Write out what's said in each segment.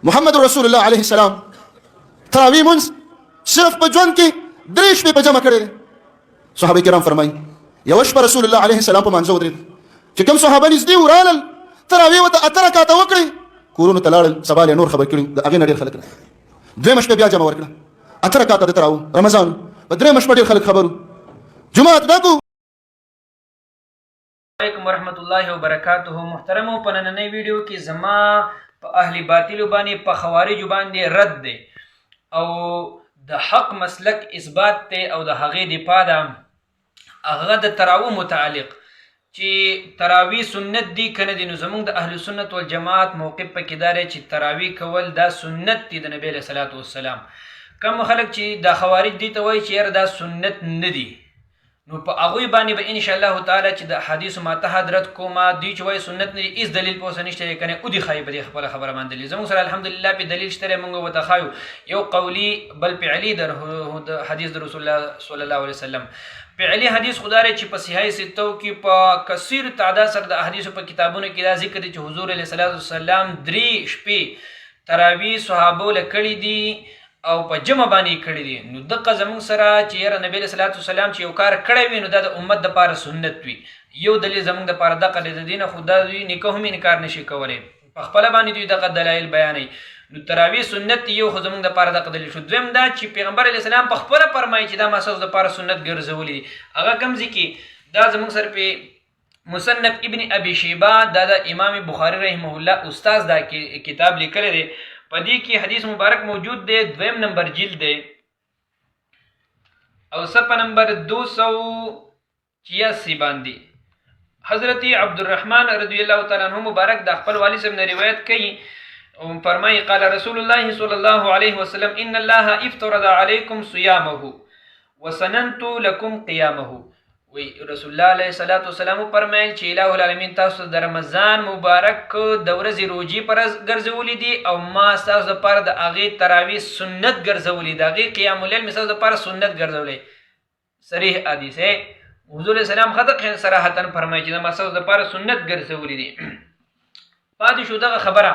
محمد رسول الله عليه السلام تراوی منځ صرف په ژوند کې 3 شپې په جمع کړی. صحابه کرام فرمایي یوه شپه رسول الله علیه السلام په مانځه ودرېد چې کوم صحابه نږدې ورالل تراوی ورته 8 رکعاته وکړې کورونو ته لاړل سبا یې نور خبر کړي د هغې نه ډېر خلک دویمه شپه بیا جمع ورکړه 8 رکعاته د تراو رمضان په درېیمه شپه ډېر خلک خبرو جمعات ډاکو. علیکم ورحمت الله وبرکاته. محترمو په نننۍ ویډیو کې زما په اهل باطلو باندې په خوارجو باندې رد دی او د حق مسلک اثبات دی او د هغې دفاع ده. هغه د تراوو متعلق چې تراوی سنت دی کنه دی، نو زمونږ د اهل سنت والجماعت موقف پکې دا دی چې تراوی کول دا سنت دی د نبی علیه صلات والسلام. کم خلک چې دا خوارج دی ته وایي چې یاره دا سنت نه دی، نو په هغوی باندې به ان شاء الله تعالی چې د احادیثو ما ته حضرت کومه دوی چې وایي سنت نه دی هېڅ دلیل په اوسه نشته دی کنه ودي ښایي په دې خپله خبره باندې دلیل زموږ سره الحمدلله په دلیل شته دی موږ ورته ښایو یو قولي بل فعلي د حدیث د رسول الله صلی الله علیه وسلم. فعلي حدیث خدا دی چې په صحیح ستو کې په کثیر تعداد سره د احادیثو په کتابونو کې دا ذکر دی چې حضور علیه الصلاة والسلام 3 شپې تراوی صحابو له کړي دي او په جمع باندې کړي دي. نو دغه زموږ سره چې یاره نبی علیه صلات وسلام چې یو کار کړی وي نو دا د امت دپاره سنت وي. یو دلیل زموږ دپاره دغه دی، د دې نه خو دا دوی نیکه هم انکار نشي کولی، په خپله باندې دوی دغه دلایل بیانوي. نو تراوی سنت یو خو زموږ دپاره دغه دلیل شو. دویم دا چې پیغمبر علیه السلام په خپله فرمایي چې دا ما ستاسو دپاره سنت ګرځولي دي. هغه کوم ځای کې دا زموږ سره په مصنف ابن ابي شیبه دا د امام بخاري رحمه الله استاد دا کتاب لیکلی دی، په دې کې حدیث مبارک موجود دی، 2 نمبر جلد دی او صفحه نمبر 286 باندې حضرت عبدالرحمن رضی الله تعالی عنہ مبارک د خپل والد صاحب نه روایت کوي او فرمایي قال رسول الله صلی الله علیه وسلم ان الله افترض علیکم صیامه وسننت لكم قیامه. وی رسول الله علیه الصلاۃ والسلام فرمایل چې الہ العالمین تاسو د رمضان مبارک د ورځې روزي فرض ګرځولې دي او ما تاسو لپاره د هغې تراوی سنت ګرځولې، د هغې قیام اللیل مې تاسو لپاره سنت ګرځولې. صریح حدیث ہے، حضور علیه السلام خطق صراحتا فرمایي چې ما تاسو لپاره سنت ګرځولې دي. پاتې شو دغه خبره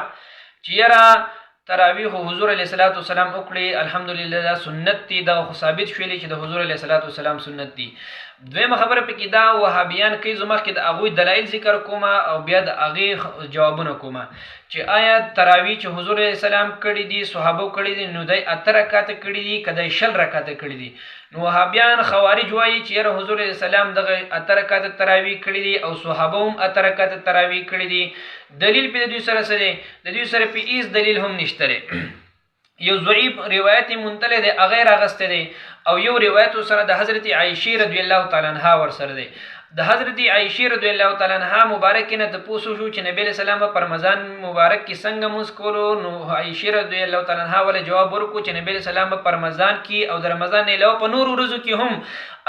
چې یاره تراویح حضور علیه الصلاۃ والسلام وکړي، الحمدلله دا سنت دی، دغه خو ثابت شولی چې د حضور علیه الصلاۃ والسلام سنت دی. دویمه خبره پکې دا وهابیان کوي، زه مخکې د هغوی دلایل ذکر کومه او بیا د هغې جوابونه کومه چې آیا تراویح چې حضور علیه السلام کړي دي صحابو کړي دي نو دی 8 رکعاته کړي دي که دی 20 رکعاته کړي دي. نو وهابیان خوارج وایي چې یاره حضور علیه السلام دغه 8 رکعاته تراویح کړي دي او صحابه هم 8 رکعاته تراویح کړي دي. دلیل په د دوی سره څه دی؟ د دوی سره په هېڅ دلیل هم نشته دی. یو ضعیف روایت منتلی دی هغه یې راغستی دی او یو روایت سره د حضرت عایشې رضی الله تعالی عنها ورسره دی. د حضرت عایشې رضی الله تعالی عنها مبارک نه تپوس وشو چې نبی علیه السلام په رمضان مبارک کې څنګه مونځ کولو، نو عایشې رضی الله تعالی عنها ولې جواب ورکړو چې نبی علیه السلام په رمضان کې او د رمضان نه علاوه په نورو ورځو کې هم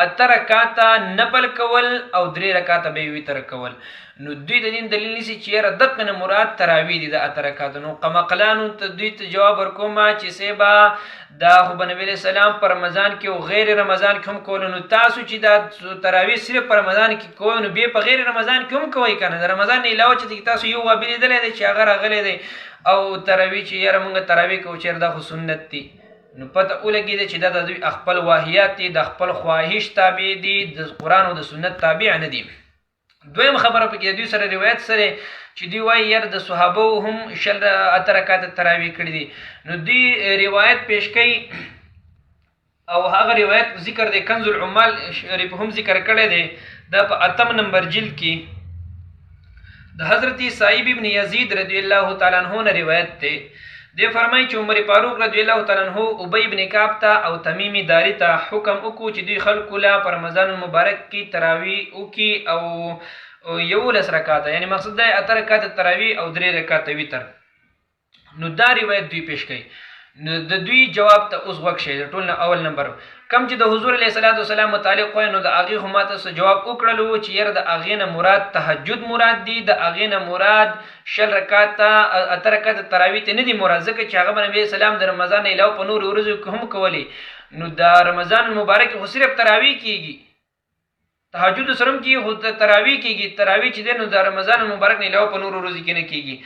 8 رکعاته نفل کول او 3 رکعاته به یې وتر کول. نو دوی د دین دلیل نیسي چې یاره دغه نه مراد تراویح دي د 8 رکعاته. نو قمقلانو ته دوی ته جواب ورکومه چې سیبا دا خو به نبی علیه السلام په رمضان کې او غیر رمضان کې هم کولو، نو تاسو چې دا تراویح صرف په رمضان کې کوئ نو بیا په غیر رمضان کې هم کوئ که نه. د رمضان نه علاوه چې تاسو یو وابي لیدلی دی چې هغه راغلی دی او تراویح چې یاره مونږ تراویح کوو چېرې دا خو سنت دي، نو پته ولګېده چې دا د دوی خپل واهیات دي، د خپل خواهش تابع دي، د قرآن او د سنت تابع نه دي. دویم خبره پکې دوی سره روایت سره چې دوی وایي یاره د صحابو هم 8 رکعاته تراویح کړي دي. نو دوی روایت پیش کوي او هغه روایت ذکر دی کنز العمال شریف هم ذکر کړی دی، دا په 8 نمبر جلد کې د حضرت سعید ابن یزید رضی الله تعالی عنہ نه روایت دی. دی فرمایي چې عمر فاروق رضی الله تعالی عنہ ابی ابن کعب ته او تمیمی داری ته حکم وکړو چې دوی خلکو له په رمضان المبارک کې تراویح وکړي او 11 رکعاته، یعنی مقصد دی 8 رکعاته تراویح او 3 رکعاته وتر. نو دا روایت دوی پیش کوي. نو د دوی جواب ته اوس غوږ شئ. د ټول نه اول نمبر کم چې د حضور علیه الصلاۃ والسلام متعلق وایي نو د هغې خو ما تاسو جواب وکړلو چې یاره د هغې نه مراد تهجد مراد دي، د هغې نه مراد 20 رکعاته 8 رکعاته تراویح ته نه دي مراد، ځکه چې هغه به نبي اسلام د رمضان نه علاوه په نورو ورځو کې هم کولی. نو د رمضان المبارک خو صرف تراویح کېږي، تهجد سره هم کېږي خو تراویح کېږي. تراویح چې دی نو د رمضان المبارک نه علاوه په نورو ورځو کې نه کېږي.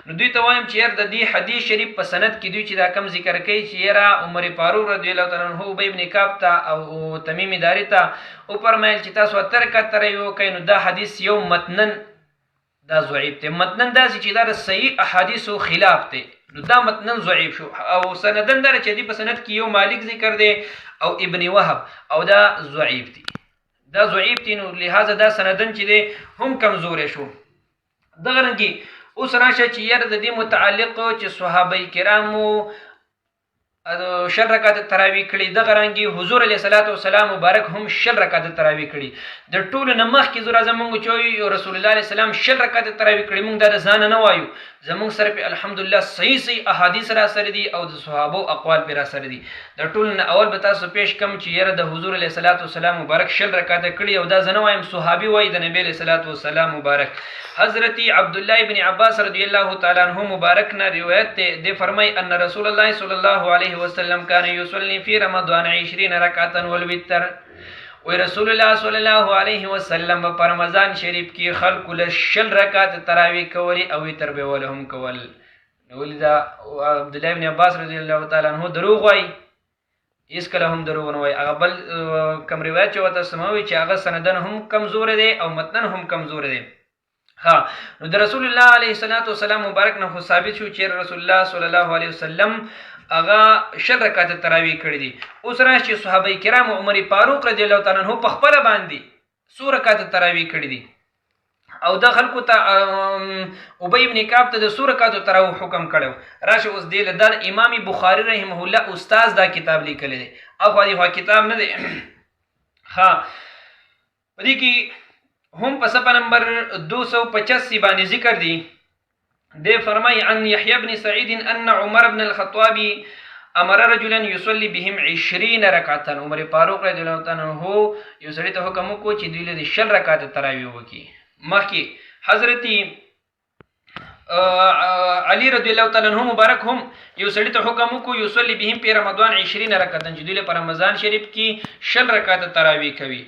نو دوی ته وایم چې یار د دې حدیث شریف په سند کې دوی چې دا کم ذکر کوي چې یاره عمر فاروق رضی الله تعالی عنہ ابی ابن کعب ته او تمیم داری ته او فرمایل چې تاسو ترکه ترایو کینو دا حدیث یو متنن دا ضعیف ته متنن دا چې دا صحیح احادیثو خلاف ته نو دا متنن ضعیف شو او سندن دا چې دی په سند کې یو مالک ذکر دی او ابن وهب او دا ضعیف دي دا ضعیف دي نو لہذا دا سندن چې دی هم کمزور شو دغه رنګي اوس راشه چې یاره د دې متعلق چې صحابه کرامو شل رکعات تراوی کړي دغه رنګي حضور علیه الصلاۃ والسلام مبارک هم شل رکعات تراوی کړي د ټولو نه مخکې زوره زمونږ چې رسول الله علیه السلام شل رکعات تراوی کړي موږ دا ځان نه وایو زمونږ سره په الحمدلله صحیح احادیث را سره دي او د صحابه اقوال پر را سره دي د ټولو نه اول به تاسو پیش کم چې یاره د حضور علیه الصلاۃ والسلام مبارک شل رکعات کړي او دا ځنه وایم صحابي وای د نبی علیه الصلاۃ والسلام مبارک حضرت عبدالله ابن عباس رضی الله تعالی عنہ مبارک نے روایت دے فرمائی ان رسول اللہ صلی اللہ علیہ وسلم کان یصلی فی رمضان 20 رکعتا والوتر و رسول الله صلی الله علیه وسلم په رمضان شریف کې خلق له شل رکعات تراوی کولی او وتر به ولهم کول ولدا عبدالله ابن عباس رضی الله تعالی عنہ دروغ وای اس کله هم دروغ نه وای هغه بل کم روایت چې وته سموي چې هغه سندن هم کمزور دي او متن هم کمزور دي ها نو د رسول الله علیه الصلاۃ والسلام مبارک نه ثابت شو چې رسول الله صلی الله علیه وسلم اغا شل رکعات تراوی کړی دي اوس راځي صحابه کرام عمر فاروق رضی الله تعالی عنہ په خپل باندې سور رکعات تراوی کړی دي او د خلکو ته ابی ابن کعب ته د سور رکعات تراوی حکم کړو راشه اوس دی د امام بخاری رحمه الله استاد دا کتاب لیکلی دی او خو کتاب نه دی ها پدې کې هم په صفحه نمبر 285 باندې ذکر دي دے فرمائی عن یحیی بن سعید ان عمر بن الخطاب امر رجلا يصلي بهم 20 رکعتا عمر فاروق رضی الله تعالی عنہ یو سړي ته حکم وکړ چې دوی له 20 رکعات تراوی وکړي مخکې حضرت علی رضی الله تعالی عنہ مبارک هم یو سړي ته حکم وکړ یصلی بهم په رمضان 20 رکعتا چې دوی په رمضان شریف کې 20 رکعات تراوی کوي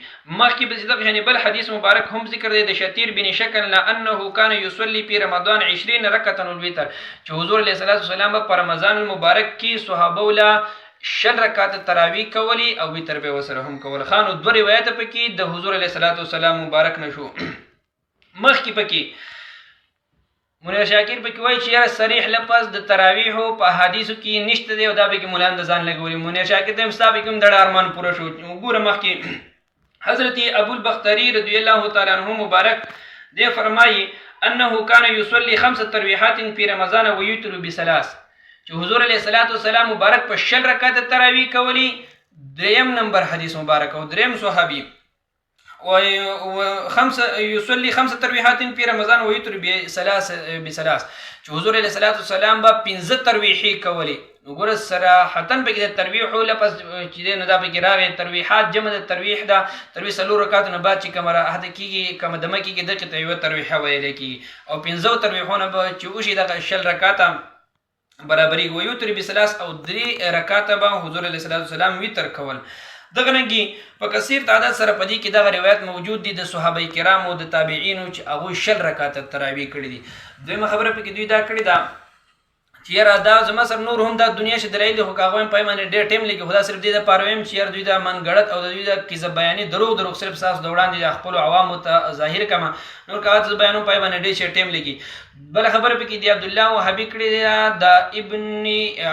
مخکې به دغه یعنی بل حدیث مبارک هم ذکر دی د شتیر بن شکل انه کان یصلی په رمضان 20 رکعتا والوتر چې حضور علیه الصلاۃ والسلام په رمضان المبارک کې صحابه ولا 20 رکعات تراوی کولی او وتر به وسره هم کول خانو دوه روایت پکې د حضور علیه الصلاۃ والسلام مبارک نشو مخکې پکې منیر شاکر پکې وایي چې یاره صریح لفظ د تراویح په احادیثو کې نشته دی او دا به کې مولا ځان لګولي منیر شاکر ته مستاب کوم د ارمان پوره شو وګوره مخکې حضرت ابو البختری رضی الله تعالی عنہ مبارک دې فرمایي انه کان یصلی 5 تراویحات فی رمضان و یوتر بثلاث چې حضور علیه الصلاۃ والسلام مبارک په 6 رکعات تراوی کولی دریم نمبر حدیث مبارک او دریم صحابي يصلي 5 تراويحات في رمضان ويتر بثلاث چې حضور علیه الصلاۃ والسلام با 15 تراویحې کولې وګوره صراحتاً به د تراویح لپس چې نه دا به راغی تراویحات جمع د تراویح دا تراویح سلو رکعات نه بعد چې کمره حد کیږي کم دمه کیږي دغه ته یو تراویح ویل کی او 15 تراویحونه به چې وشي د شل رکعات برابرۍ ويتر بثلاث او 3 رکعات به حضور علیه الصلاۃ والسلام وتر کول دغه رنګي په کثیر تعداد سره پدې کې دغه روایت موجود دي د صحابه کرامو د تابعینو چې هغه شل رکعات تراوی کړی دي دویمه خبره پکې دوی دا کړی دا چې یاره دا زما سره نور هم د دنیا شه درایلی خو کاغه په پیمانه ډېر ټیم لګي خدا صرف دې د پارویم چې یاره دوی دا من غړت او دوی دا کیسه بیانې دروغ صرف ساس دوړان دي خپل عوامو ته ظاهر کما نور کاغه بیانو پیمانه ډېر شه ټیم لګي بل خبره پکې دی عبد الله وهابي کړی د ابن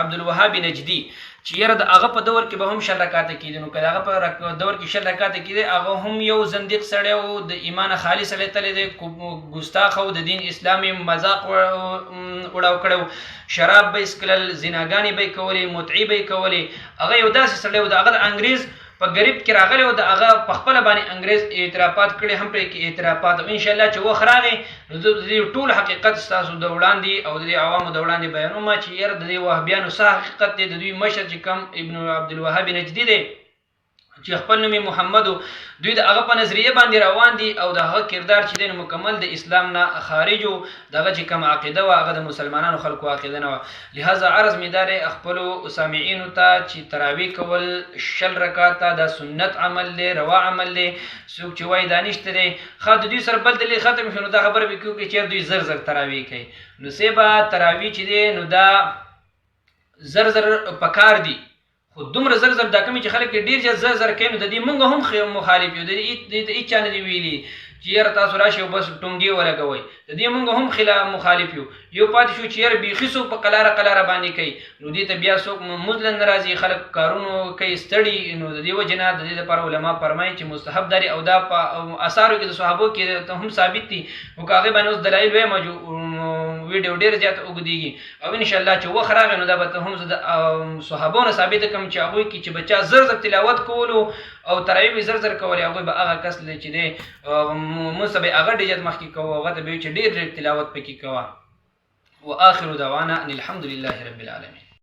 عبد الوهاب نجدي چې یاره د هغه په دور کې به هم شل رکعات کېدي نو که هغه په دور کې شل رکعات کېدي هغه هم یو زنديق سړی او د ایمان خالص علی تعالی د ګستاخ او د دین اسلامي مذاق وړاو کړو شراب به اسکلل زناګانی به کولې متعی به کولې هغه یو داسې سړی او د هغه انګریز په غریب کې راغلی او د هغه په خپل باندې انګریز اعترافات کړي هم پرې کې اعترافات او ان شاء الله چې وخت راغی نو د ټول حقیقت تاسو د وړاندې او د عوامو د وړاندې بیانوم چې ير د وهابیانو صح حقیقت دی د دوی مشر چې کم ابن عبد الوهاب نجدي دی چې خپل نوم محمد دوی د هغه په نظریه باندې روان دي او د هغه کردار چې دی مکمل د اسلام نه خارج و دغه چې کوم عقیده و هغه د مسلمانانو خلکو عقیده نه و لهذا عرض مې دا دی خپلو سامعینو ته چې تراویح کول 20 رکعاته دا سنت عمل دی روا عمل دی څوک چې وایي دا نشته دی ښه د دوی سره بل دلیل ختم شو نو دا خبره به کوو چې دوی زر زر تراویح کوي نو سبا تراویح چې دی نو دا زر زر پکار دي خو دومره زر زر دا کومې چې خلک ډېر زیات زر زر کوي نو د دې موږ هم مخالف یو د دې هېڅ چا نه دي ویلي چې یاره تاسو راشئ او بس ټونګې ولګوئ د دې موږ هم خلاف مخالف یو پاتې شو چې یاره بیخي څوک په قلاره قلاره باندې کوي نو دې ته بیا څوک مزله نه راځي خلک کارونو کوي ستړي نو د دې وجې نه د دې لپاره علما فرمایي چې مستحب داري او دا په اثارو کې د صحابو کې هم ثابت دي او که هغې باندې اوس دلایل وایم ویډیو ډېر زیات اوږدېږي او انشاءالله چې وخت راغی نو دا به هم زه د صحابو نه ثابته کړم چې هغوی کې چې بچا زر زر تلاوت کولو او تراویح به زر زر کولې هغوی به هغه کس دی چې دی مونځ ته به یې هغه ډېر زیات مخکې کوه هغه ته به وي چې ډېر ډېر تلاوت پکې کوه وآخر دعوانا ان الحمد لله رب العالمين